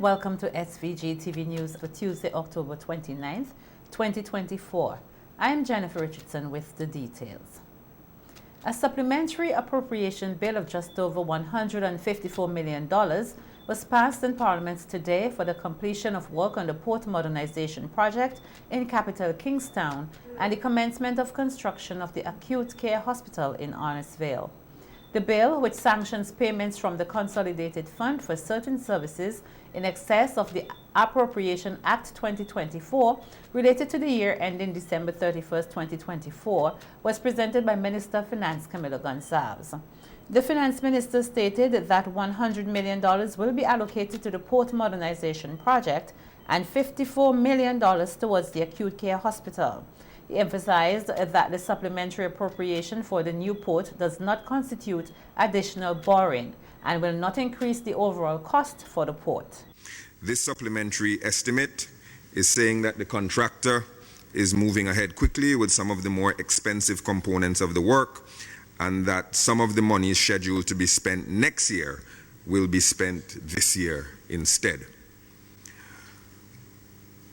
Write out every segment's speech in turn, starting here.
Welcome to SVG-TV News for Tuesday, October 29th, 2024. I am Jennifer Richardson with the details. A supplementary appropriation bill of just over $154 million was passed in Parliament today for the completion of work on the port modernization project in capital Kingstown and the commencement of construction of the acute care hospital in Arnisvale. The bill, which sanctions payments from the Consolidated Fund for certain services in excess of the Appropriation Act 2024 related to the year ending December 31, 2024, was presented by Minister of Finance Camilo Gonçalves. The Finance Minister stated that $100 million will be allocated to the port modernization project and $54 million towards the acute care hospital. He emphasized that the supplementary appropriation for the new port does not constitute additional borrowing and will not increase the overall cost for the port. This supplementary estimate is saying that the contractor is moving ahead quickly with some of the more expensive components of the work, and that some of the money scheduled to be spent next year will be spent this year instead.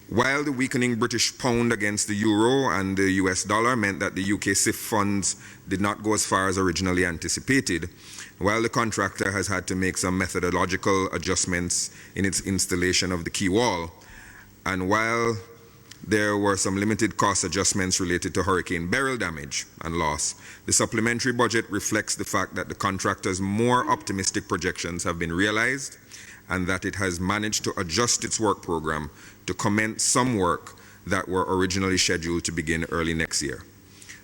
While the weakening British pound against the euro and the US dollar meant that the UK SIF funds did not go as far as originally anticipated, while the contractor has had to make some methodological adjustments in its installation of the quay wall, and while there were some limited cost adjustments related to Hurricane Beryl damage and loss, the supplementary budget reflects the fact that the contractor's more optimistic projections have been realized and that it has managed to adjust its work program to commence some work that were originally scheduled to begin early next year.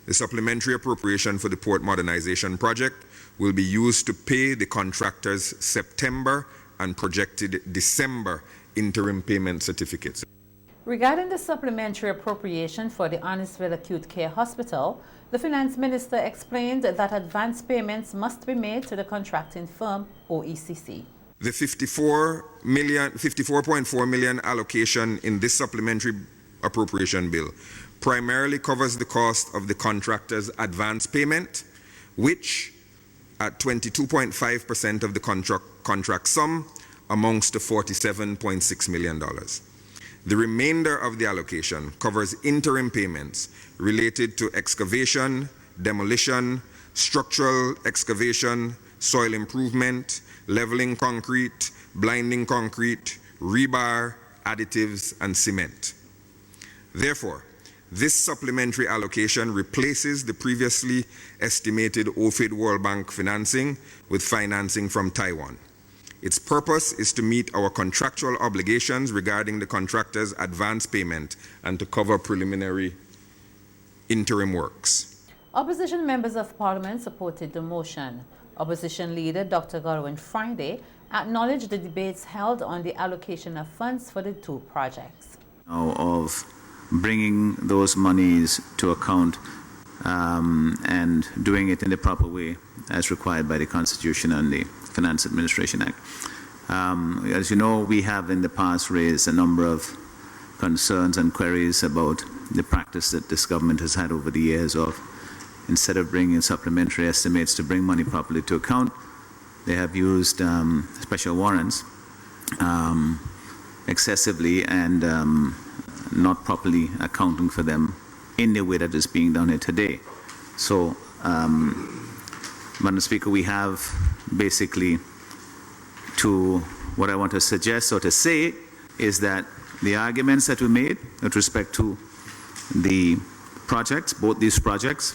The supplementary appropriation for the port modernization project will be used to pay the contractor's September and projected December interim payment certificates. Regarding the supplementary appropriation for the Arnisvale Acute Care Hospital, the Finance Minister explained that advance payments must be made to the contracting firm OECC. The $54.4 million allocation in this supplementary appropriation bill primarily covers the cost of the contractor's advance payment, which at 22.5% of the contract sum amounts to $47.6 million. The remainder of the allocation covers interim payments related to excavation, demolition, structural excavation, soil improvement, leveling concrete, blinding concrete, rebar, additives, and cement. Therefore, this supplementary allocation replaces the previously estimated OFID World Bank financing with financing from Taiwan. Its purpose is to meet our contractual obligations regarding the contractor's advance payment and to cover preliminary interim works. Opposition members of Parliament supported the motion. Opposition leader Dr. Godwin Friday acknowledged the debates held on the allocation of funds for the two projects. Of bringing those monies to account and doing it in the proper way as required by the Constitution and the Finance Administration Act. As you know, we have in the past raised a number of concerns and queries about the practice that this government has had over the years of, instead of bringing supplementary estimates to bring money properly to account, they have used special warrants excessively and not properly accounting for them in the way that is being done here today. So, Madam Speaker, we have basically what I want to suggest or to say is that the arguments that we made with respect to the projects, both these projects,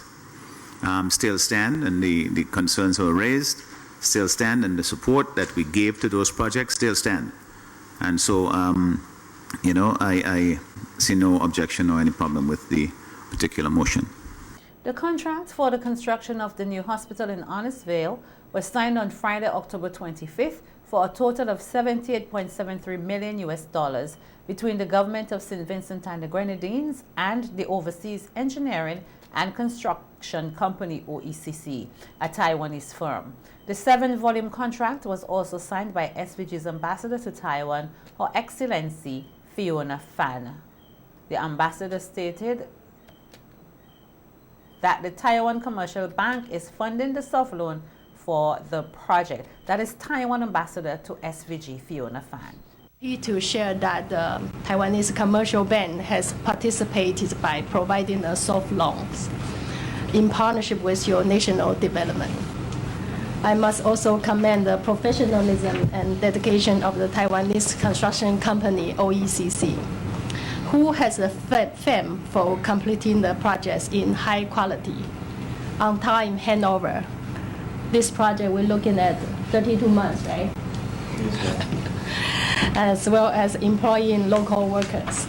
still stand, and the concerns that were raised still stand, and the support that we gave to those projects still stand. And so, I see no objection or any problem with the particular motion. The contract for the construction of the new hospital in Arnisvale was signed on Friday, October 25th for a total of $78.73 million between the government of St. Vincent and the Grenadines and the Overseas Engineering and Construction Company OECC, a Taiwanese firm. The 7-volume contract was also signed by SVG's ambassador to Taiwan, Her Excellency Fiona Fan. The ambassador stated that the Taiwan Commercial Bank is funding the soft loan for the project. That is Taiwan ambassador to SVG Fiona Fan. To share that the Taiwanese commercial bank has participated by providing a soft loans in partnership with your national development. I must also commend the professionalism and dedication of the Taiwanese construction company OECC, who has a fame for completing the projects in high quality, on time handover. This project we're looking at 32 months, right? As well as employing local workers.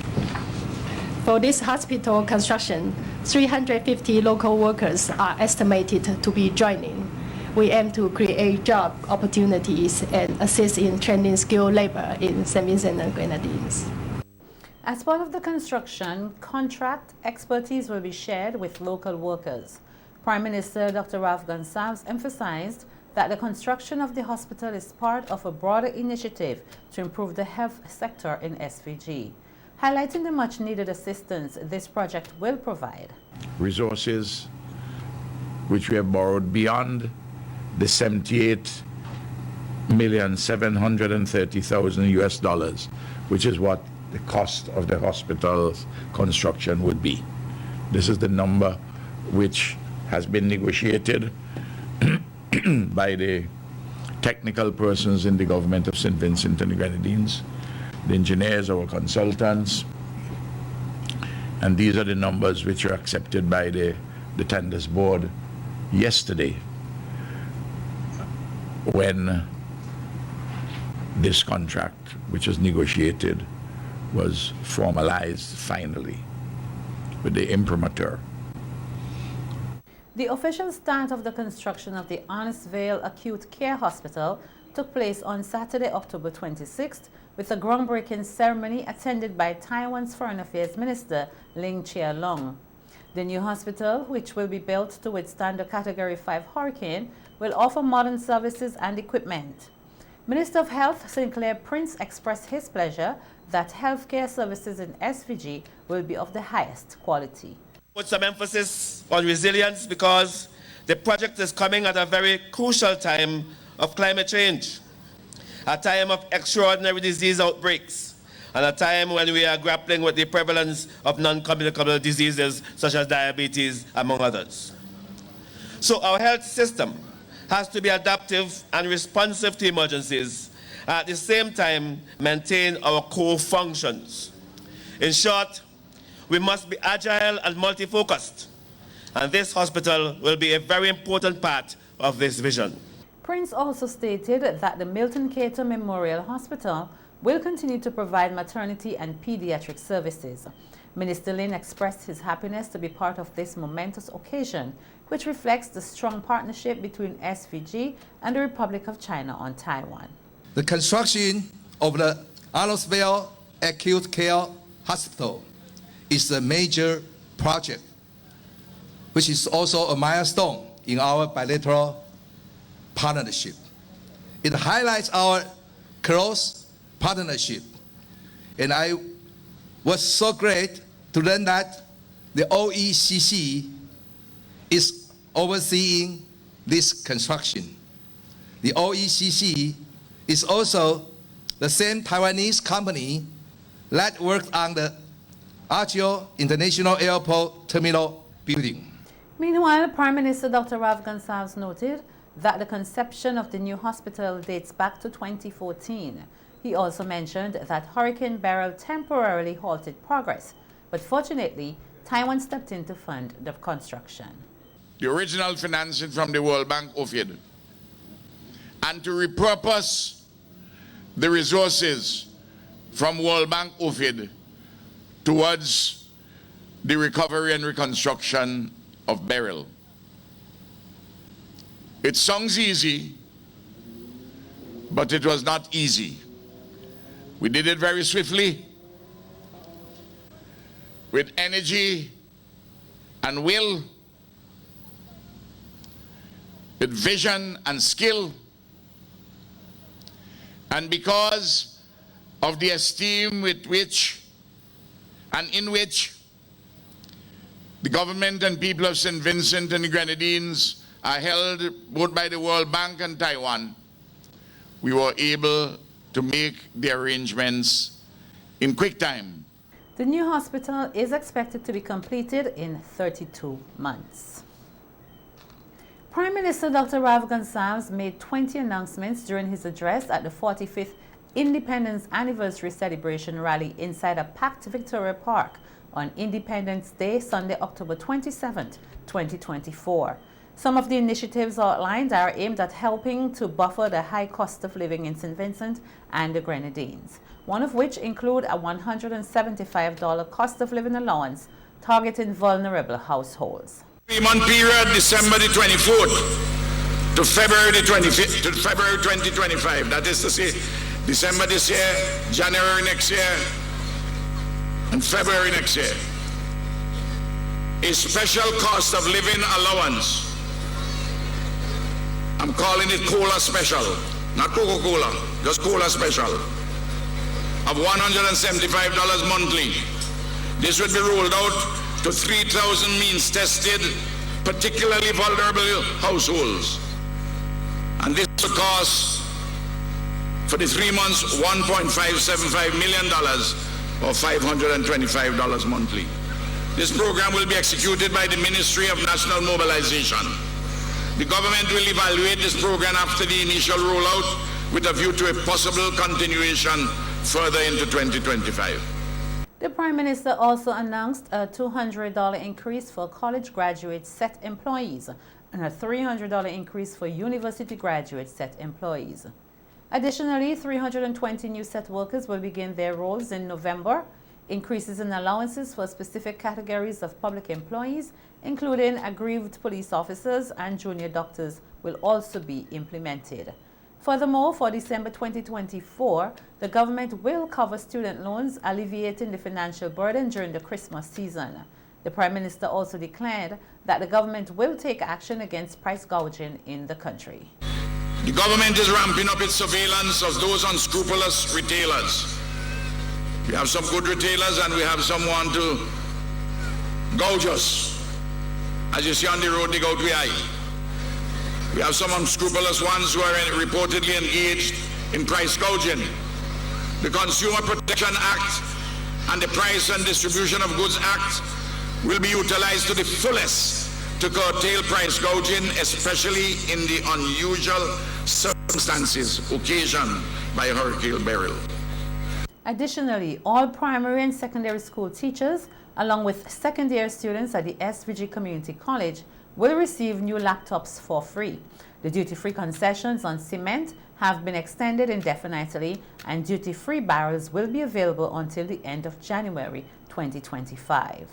For this hospital construction, 350 local workers are estimated to be joining. We aim to create job opportunities and assist in training skilled labor in St. Vincent and Grenadines. As part of the construction, contract expertise will be shared with local workers. Prime Minister Dr. Ralph Gonsalves emphasized that the construction of the hospital is part of a broader initiative to improve the health sector in SVG, highlighting the much-needed assistance this project will provide. Resources which we have borrowed beyond the $78,730,000 US dollars, which is what the cost of the hospital's construction would be. This is the number which has been negotiated by the technical persons in the government of St. Vincent and the Grenadines, the engineers, our consultants, and these are the numbers which were accepted by the tenders board yesterday when this contract, which was negotiated, was formalized finally with the imprimatur. The official start of the construction of the Honest-Vale Acute Care Hospital took place on Saturday, October 26th, with a groundbreaking ceremony attended by Taiwan's Foreign Affairs Minister Ling Chia-Long. The new hospital, which will be built to withstand a Category 5 hurricane, will offer modern services and equipment. Minister of Health Sinclair Prince expressed his pleasure that healthcare services in SVG will be of the highest quality. Put some emphasis on resilience because the project is coming at a very crucial time of climate change, a time of extraordinary disease outbreaks, and a time when we are grappling with the prevalence of non-communicable diseases such as diabetes, among others. So our health system has to be adaptive and responsive to emergencies, and at the same time maintain our core functions. In short, we must be agile and multi-focused, and this hospital will be a very important part of this vision. Prince also stated that the Milton Cater Memorial Hospital will continue to provide maternity and pediatric services. Minister Lin expressed his happiness to be part of this momentous occasion, which reflects the strong partnership between SVG and the Republic of China on Taiwan. The construction of the Honest-Vale Acute Care Hospital is a major project, which is also a milestone in our bilateral partnership. It highlights our close partnership, and I was so great to learn that the OECC is overseeing this construction. The OECC is also the same Taiwanese company that worked on the Agio International Airport Terminal building. Meanwhile, Prime Minister Dr. Ralph Gonsalves noted that the conception of the new hospital dates back to 2014. He also mentioned that Hurricane Beryl temporarily halted progress, but fortunately, Taiwan stepped in to fund the construction. The original financing from the World Bank offered, and to repurpose the resources from World Bank offered towards the recovery and reconstruction of Beryl. It sounds easy, but it was not easy. We did it very swiftly, with energy and will, with vision and skill, and because of the esteem with which and in which the government and people of St. Vincent and the Grenadines are held both by the World Bank and Taiwan, we were able to make the arrangements in quick time. The new hospital is expected to be completed in 32 months. Prime Minister Dr. Rav Gonsalves made 20 announcements during his address at the 45th Independence Anniversary Celebration Rally inside a packed Victoria Park on Independence Day, Sunday, October 27, 2024. Some of the initiatives outlined are aimed at helping to buffer the high cost of living in St. Vincent and the Grenadines, one of which include a $175 cost of living allowance targeting vulnerable households. 3-month period, December the 24th to February the 25th, to February 2025. That is to say, December this year, January next year, and February next year. A special cost of living allowance. I'm calling it Cola Special, not Coca-Cola, just Cola Special, of $175 monthly. This would be rolled out to 3,000 means-tested, particularly vulnerable households. And this will cost, for the 3 months, $1.575 million, or $525 monthly. This program will be executed by the Ministry of National Mobilization. The government will evaluate this program after the initial rollout with a view to a possible continuation further into 2025. The Prime Minister also announced a $200 increase for college graduate set employees and a $300 increase for university graduate set employees. Additionally, 320 new set workers will begin their roles in November. Increases in allowances for specific categories of public employees, including aggrieved police officers and junior doctors, will also be implemented. Furthermore, for December 2024, the government will cover student loans, alleviating the financial burden during the Christmas season. The Prime Minister also declared that the government will take action against price gouging in the country. The government is ramping up its surveillance of those unscrupulous retailers. We have some good retailers and we have someone to gouge us. As you see on the road, they go to the eye. We have some unscrupulous ones who are reportedly engaged in price gouging. The Consumer Protection Act and the Price and Distribution of Goods Act will be utilized to the fullest to curtail price gouging, especially in the unusual circumstances occasioned by Hurricane Beryl. Additionally, all primary and secondary school teachers, along with second-year students at the SVG Community College, will receive new laptops for free. The duty-free concessions on cement have been extended indefinitely, and duty-free barrels will be available until the end of January 2025.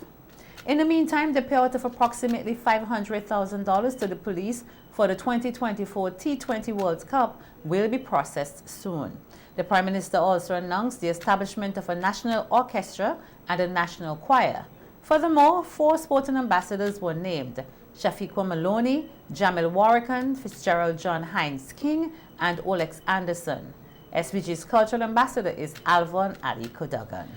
In the meantime, the payout of approximately $500,000 to the police for the 2024 T20 World Cup will be processed soon. The Prime Minister also announced the establishment of a national orchestra and a national choir. Furthermore, 4 sporting ambassadors were named: Shafiqua Maloney, Jamil Warrican, Fitzgerald John Hines King, and Olex Anderson. SVG's cultural ambassador is Alvon Ali Kodagan.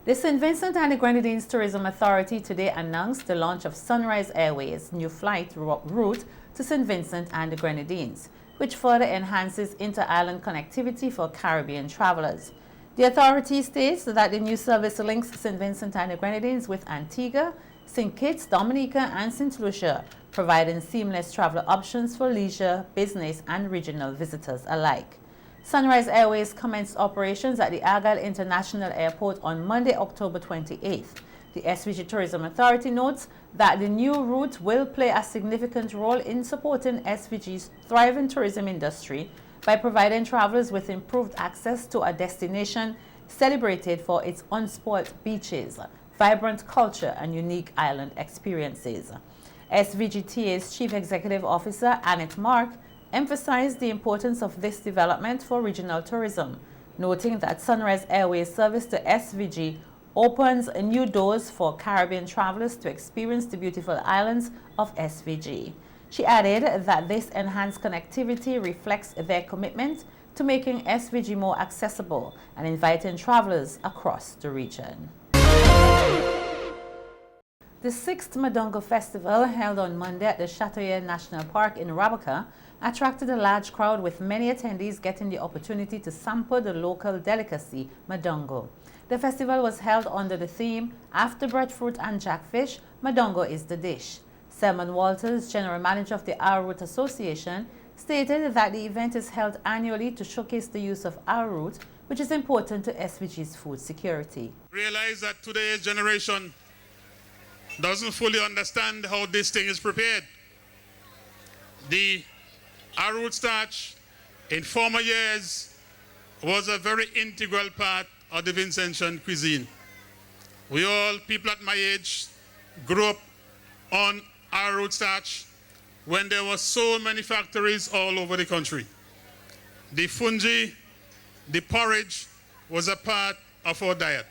The St. Vincent and the Grenadines Tourism Authority today announced the launch of Sunrise Airways' new flight route to St. Vincent and the Grenadines, which further enhances inter-island connectivity for Caribbean travelers. The authority states that the new service links St. Vincent and the Grenadines with Antigua, St. Kitts, Dominica, and St. Lucia, providing seamless travel options for leisure, business, and regional visitors alike. Sunrise Airways commenced operations at the Argyle International Airport on Monday, October 28th. The SVG Tourism Authority notes that the new route will play a significant role in supporting SVG's thriving tourism industry by providing travelers with improved access to a destination celebrated for its unspoilt beaches, vibrant culture, and unique island experiences. SVGTA's Chief Executive Officer, Annette Mark, emphasized the importance of this development for regional tourism, noting that Sunrise Airways service to SVG opens new doors for Caribbean travelers to experience the beautiful islands of SVG. She added that this enhanced connectivity reflects their commitment to making SVG more accessible and inviting travelers across the region. The 6th Madongo Festival, held on Monday at the Chateauye National Park in Rabaca, attracted a large crowd, with many attendees getting the opportunity to sample the local delicacy, Madongo. The festival was held under the theme, After Breadfruit and Jackfish, Madongo is the dish. Selman Walters, General Manager of the Arrowroot Association, stated that the event is held annually to showcase the use of arrowroot, which is important to SVG's food security. Realize that today's generation doesn't fully understand how this thing is prepared. The arrowroot starch in former years was a very integral part of the Vincentian cuisine. We all, people at my age, grew up on arrowroot starch when there were so many factories all over the country. The fungi, the porridge was a part of our diet.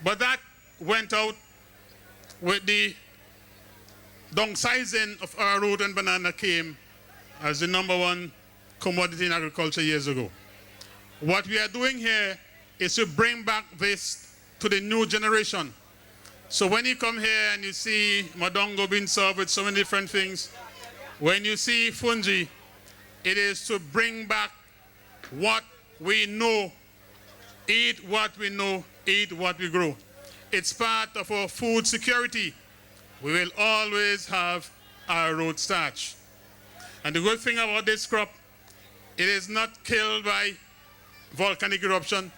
But that went out with the downsizing of arrowroot and banana came as the #1 commodity in agriculture years ago. What we are doing here is to bring back this to the new generation. So when you come here and you see Madongo being served with so many different things, when you see fungi, it is to bring back what we know, eat what we know, eat what we grow. It's part of our food security. We will always have arrowroot starch. And the good thing about this crop, it is not killed by volcanic eruption.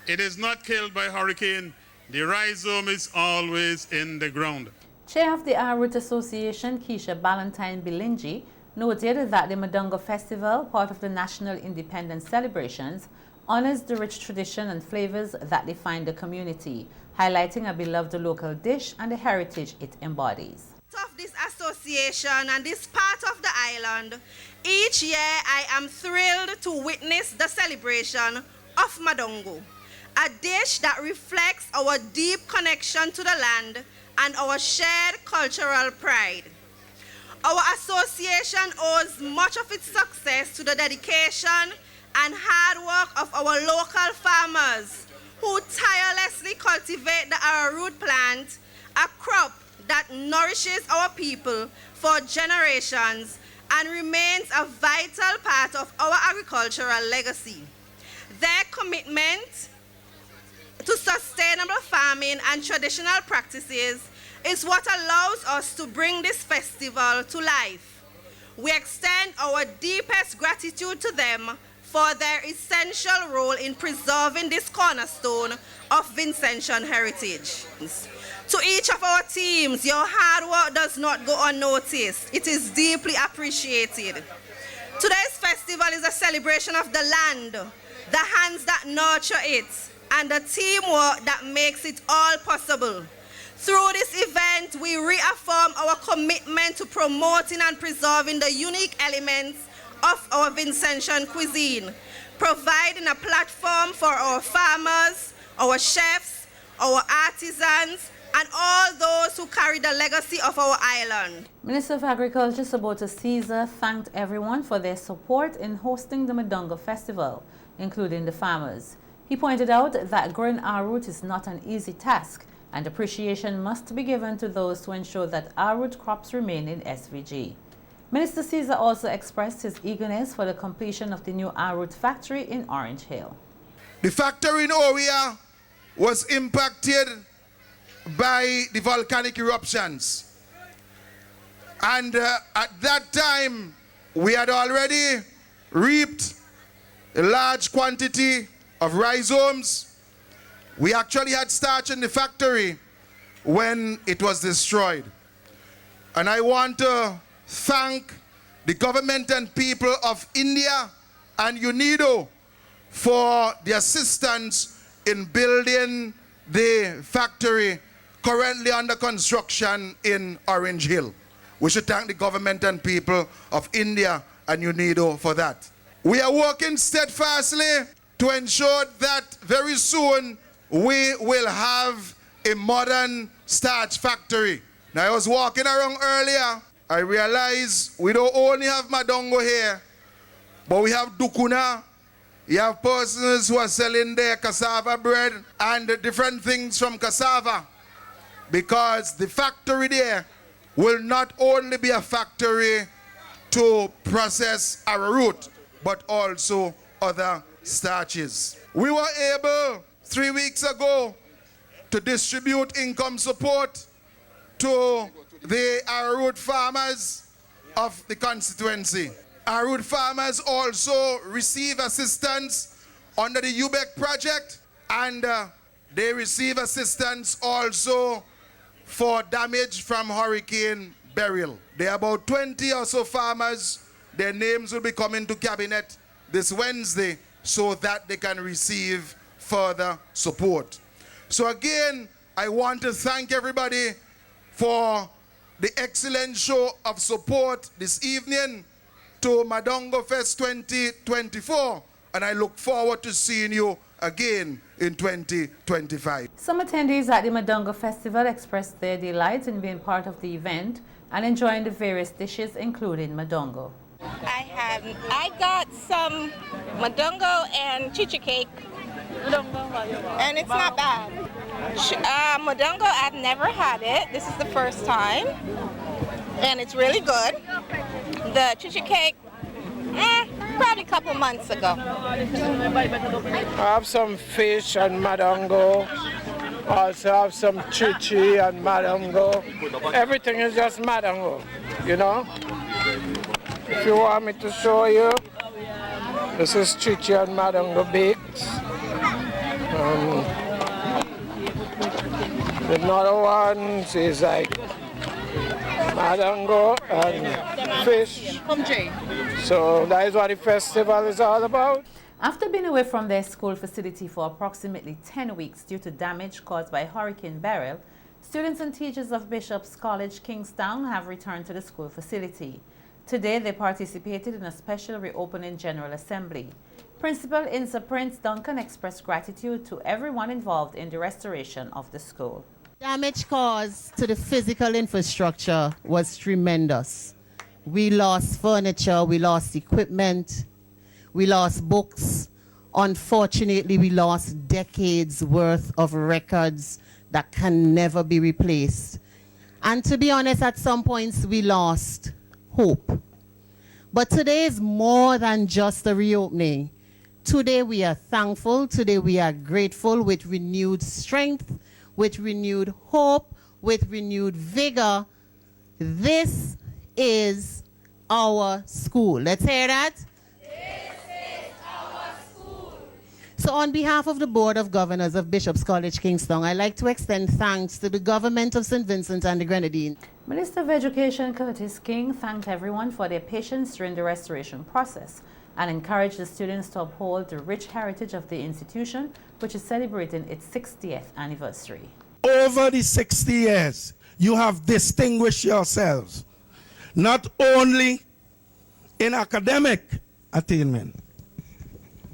It is not killed by hurricane. The rhizome is always in the ground. Chair of the Arrowroot Association, Keisha Ballantyne Bilingi, noted that the Madongo Festival, part of the National Independence celebrations, honors the rich tradition and flavors that define the community, highlighting a beloved local dish and the heritage it embodies. Of this association and this part of the island, each year I am thrilled to witness the celebration of Madongo, a dish that reflects our deep connection to the land and our shared cultural pride. Our association owes much of its success to the dedication and hard work of our local farmers who tirelessly cultivate the arrowroot plant, a crop that nourishes our people for generations and remains a vital part of our agricultural legacy. Their commitment to sustainable farming and traditional practices is what allows us to bring this festival to life. We extend our deepest gratitude to them for their essential role in preserving this cornerstone of Vincentian heritage. To each of our teams, your hard work does not go unnoticed. It is deeply appreciated. Today's festival is a celebration of the land, the hands that nurture it, and the teamwork that makes it all possible. Through this event, we reaffirm our commitment to promoting and preserving the unique elements of our Vincentian cuisine, providing a platform for our farmers, our chefs, our artisans, and all those who carry the legacy of our island. Minister of Agriculture Sabota Caesar thanked everyone for their support in hosting the Madongo Festival, including the farmers. He pointed out that growing arrowroot is not an easy task, and appreciation must be given to those to ensure that arrowroot crops remain in SVG. Minister Caesar also expressed his eagerness for the completion of the new arrowroot factory in Orange Hill. The factory in Oria was impacted by the volcanic eruptions. And at that time, we had already reaped a large quantity of rhizomes. We actually had starch in the factory when it was destroyed. And I want to thank the government and people of India and UNIDO for the assistance in building the factory currently under construction in Orange Hill. We should thank the government and people of India and UNIDO for that. We are working steadfastly to ensure that very soon we will have a modern starch factory. Now, I was walking around earlier. I realized we don't only have Madongo here, but we have Dukuna. You have persons who are selling their cassava bread and different things from cassava, because the factory there will not only be a factory to process arrowroot, but also other starches. We were able 3 weeks ago to distribute income support to the arrowroot farmers of the constituency. Arrowroot farmers also receive assistance under the UBEC project, and they receive assistance also for damage from Hurricane Beryl. There are about 20 or so farmers. Their names will be coming to cabinet this Wednesday so that they can receive further support. So again, I want to thank everybody for the excellent show of support this evening to Madongo Fest 2024, and I look forward to seeing you again in 2025. Some attendees at the Madongo Festival expressed their delight in being part of the event and enjoying the various dishes, including Madongo. I got some Madongo and chicha cake, and it's not bad. Madongo, I've never had it. This is the first time, and it's really good. The chicha cake, probably a couple months ago. I have some fish and Madongo. Also have some chichi and Madongo. Everything is just Madongo, you know. If you want me to show you, this is chichi and Madongo baked. Another one is like Madongo and fish. So that is what the festival is all about. After being away from their school facility for approximately 10 weeks due to damage caused by Hurricane Beryl, students and teachers of Bishop's College, Kingstown have returned to the school facility. Today, they participated in a special reopening General Assembly. Principal Insa Prince Duncan expressed gratitude to everyone involved in the restoration of the school. Damage caused to the physical infrastructure was tremendous. We lost furniture, we lost equipment, we lost books. Unfortunately, we lost decades worth of records that can never be replaced. And to be honest, at some points we lost hope. But today is more than just a reopening. Today we are thankful, today we are grateful with renewed strength, with renewed hope, with renewed vigor. This is our school. Let's hear that. So on behalf of the Board of Governors of Bishop's College, Kingstown, I'd like to extend thanks to the government of St. Vincent and the Grenadines. Minister of Education Curtis King thanked everyone for their patience during the restoration process and encouraged the students to uphold the rich heritage of the institution, which is celebrating its 60th anniversary. Over the 60 years, you have distinguished yourselves, not only in academic attainment,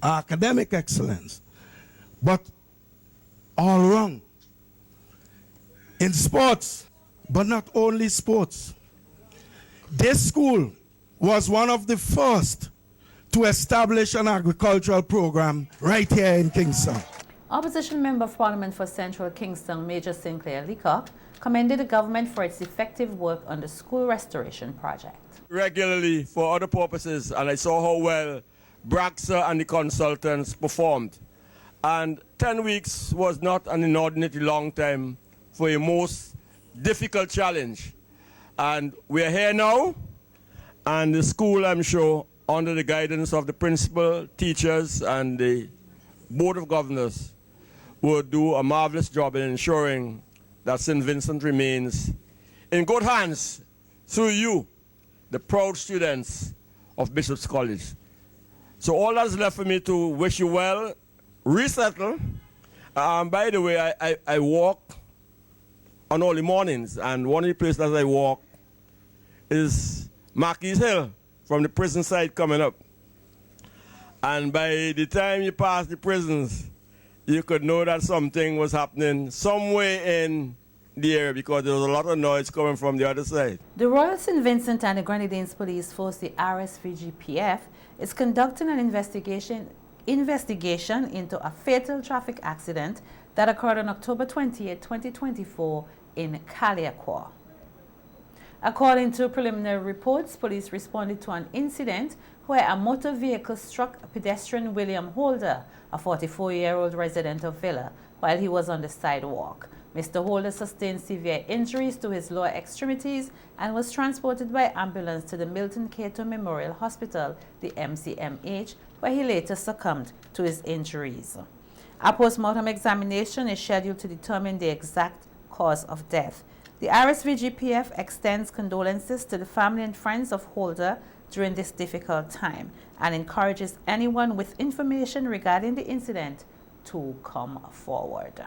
academic excellence, but all around. In sports, but not only sports. This school was one of the first to establish an agricultural program right here in Kingston. Opposition Member of Parliament for Central Kingston, Major Sinclair Leacock, commended the government for its effective work on the school restoration project. Regularly for other purposes, and I saw how well Braxa and the consultants performed. And 10 weeks was not an inordinately long time for a most difficult challenge. And we're here now, and the school, I'm sure, under the guidance of the principal, teachers, and the Board of Governors, will do a marvelous job in ensuring that St. Vincent remains in good hands through you, the proud students of Bishop's College. So all that's left for me to wish you well, resettle. By the way, I walk on early mornings, and one of the places that I walk is Marquis Hill from the prison side coming up. And by the time you pass the prisons, you could know that something was happening somewhere in the area because there was a lot of noise coming from the other side. The Royal St. Vincent and the Grenadines Police Force, the RSVGPF, is conducting an investigation into a fatal traffic accident that occurred on October 28, 2024 in Caliacqua. According to preliminary reports, police responded to an incident where a motor vehicle struck pedestrian William Holder, a 44-year-old resident of Villa, while he was on the sidewalk. Mr. Holder sustained severe injuries to his lower extremities and was transported by ambulance to the Milton Cato Memorial Hospital, the MCMH, where he later succumbed to his injuries. A postmortem examination is scheduled to determine the exact cause of death. The RSVGPF extends condolences to the family and friends of Holder during this difficult time and encourages anyone with information regarding the incident to come forward.